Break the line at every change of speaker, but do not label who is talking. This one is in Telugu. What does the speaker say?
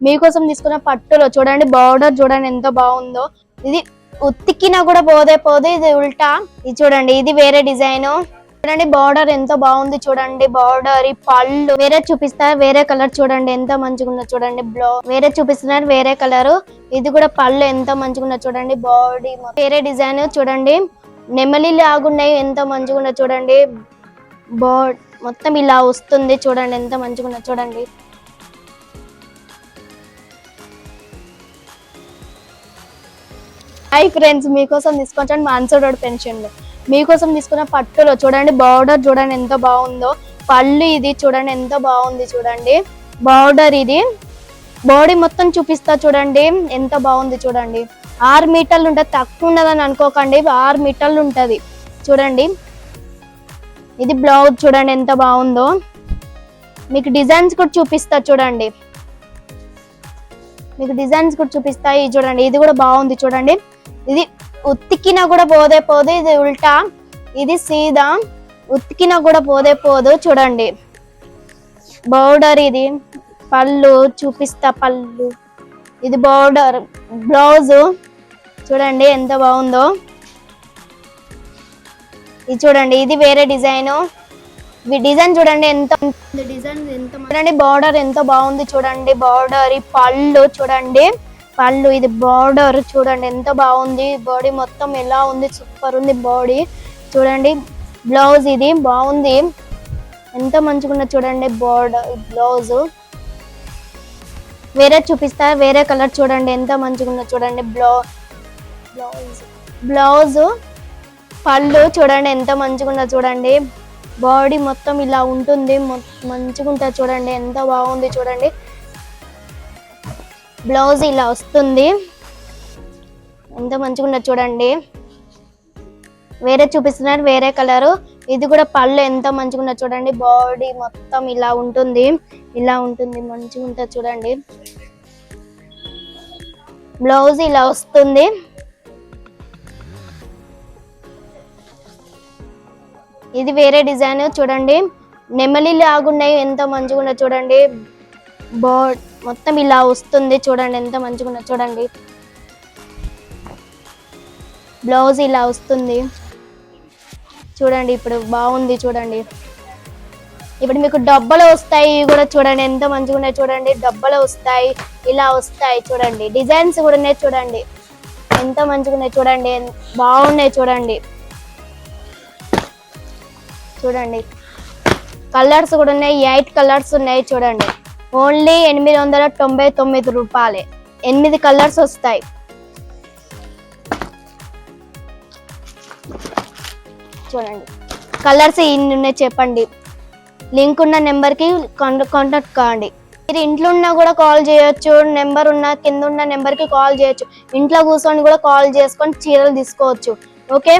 మీకోసం తీసుకున్న పట్టులో చూడండి బార్డర్ చూడండి ఎంత బాగుందో. ఇది ఉత్తికినా కూడా పోదే పోదు, ఇది ఉల్టా. ఇది చూడండి, ఇది వేరే డిజైన్. చూడండి బార్డర్ ఎంత బాగుంది చూడండి. బార్డర్ ఈ పళ్ళు వేరే చూపిస్తారు, వేరే కలర్ చూడండి ఎంత మంచిగా ఉందో చూడండి. వేరే చూపిస్తున్నారు, వేరే కలర్. ఇది కూడా పళ్ళు ఎంత మంచిగా ఉందో చూడండి. బాడీ వేరే డిజైన్ చూడండి. నెమలి లాగున్నాయి, ఎంత మంచిగా ఉందో చూడండి. మొత్తం ఇలా వస్తుంది చూడండి, ఎంత మంచిగా ఉందో చూడండి. హై ఫ్రెండ్స్, మీకోసం తీసుకొచ్చాను మాన్సూర్ రోడ్ పెన్షన్ లో. మీకోసం తీసుకున్న పట్టులో చూడండి బార్డర్ చూడండి ఎంత బాగుందో. పళ్ళు ఇది చూడండి ఎంత బాగుంది చూడండి. బార్డర్ ఇది బాడీ మొత్తం చూపిస్తా చూడండి ఎంత బాగుంది చూడండి. 6 మీటర్లు ఉంటుంది, తక్కువ ఉండదని అనుకోకండి, 6 మీటర్లు ఉంటది చూడండి. ఇది బ్లౌజ్ చూడండి ఎంత బాగుందో. మీకు డిజైన్స్ కూడా చూపిస్తా చూడండి. మీకు డిజైన్స్ కూడా చూపిస్తాయి చూడండి. ఇది కూడా బాగుంది చూడండి. ఇది ఉత్తికినా కూడా పోదే పోదు, ఇది ఉల్టా. ఇది సీదా, ఉత్తికినా కూడా పోదే పోదు చూడండి. బౌర్డర్ ఇది పళ్ళు చూపిస్తా. పళ్ళు ఇది బౌర్డర్. బ్లౌజ్ చూడండి ఎంత బాగుందో. ఇది చూడండి, ఇది వేరే డిజైన్. డిజైన్ చూడండి ఎంత డిజైన్ ఎంత చూడండి. బార్డర్ ఎంత బాగుంది చూడండి. బార్డర్ ఈ పళ్ళు చూడండి. పళ్ళు ఇది బార్డర్ చూడండి ఎంత బాగుంది. బాడీ మొత్తం ఎలా ఉంది, సూపర్ ఉంది బాడీ చూడండి. బ్లౌజ్ ఇది బాగుంది, ఎంత మంచిగా ఉన్నది చూడండి. బార్డర్ బ్లౌజ్ వేరే చూపిస్తా, వేరే కలర్ చూడండి ఎంత మంచిగా ఉన్నది చూడండి. బ్లౌజ్ పళ్ళు చూడండి ఎంత మంచిగా ఉన్నది చూడండి. బాడీ మొత్తం ఇలా ఉంటుంది, మంచిగా ఉంటుంది చూడండి ఎంత బాగుంది చూడండి. బ్లౌజ్ ఇలా వస్తుంది, ఎంత మంచిగా ఉన్నది చూడండి. వేరే చూపిస్తున్నారు, వేరే కలరు. ఇది కూడా పళ్ళు ఎంత మంచిగా ఉన్నది చూడండి. బాడీ మొత్తం ఇలా ఉంటుంది, ఇలా ఉంటుంది, మంచిగా ఉంటుంది చూడండి. బ్లౌజ్ ఇలా వస్తుంది. ఇది వేరే డిజైన్ చూడండి. నెమలి లాగున్నాయి, ఎంత మంచిగా ఉన్నది చూడండి. మొత్తం ఇలా వస్తుంది చూడండి ఎంత మంచిగా ఉన్నది చూడండి. బ్లౌజ్ ఇలా వస్తుంది చూడండి. ఇప్పుడు బాగుంది చూడండి. ఇప్పుడు మీకు డబ్బలు వస్తాయి, ఇవి కూడా చూడండి ఎంత మంచిగా ఉన్నాయి చూడండి. డబ్బలు వస్తాయి, ఇలా వస్తాయి చూడండి. డిజైన్స్ కూడా ఉన్నాయి చూడండి ఎంత మంచిగా ఉన్నాయి చూడండి. బాగున్నాయి చూడండి. చూడండి కలర్స్ కూడా ఉన్నాయి, 8 కలర్స్ ఉన్నాయి చూడండి. ఓన్లీ 899 రూపాయలే. 8 కలర్స్ వస్తాయి చూడండి. కలర్స్ ఇన్ని ఉన్నాయి చెప్పండి. లింక్ ఉన్న నెంబర్కి కాంటాక్ట్ కాండి. మీరు ఇంట్లో ఉన్నా కూడా కాల్ చేయొచ్చు, నెంబర్ ఉన్న కింద ఉన్న నెంబర్కి కాల్ చేయొచ్చు. ఇంట్లో కూర్చొని కూడా కాల్ చేసుకొని చీరలు తీసుకోవచ్చు. ఓకే.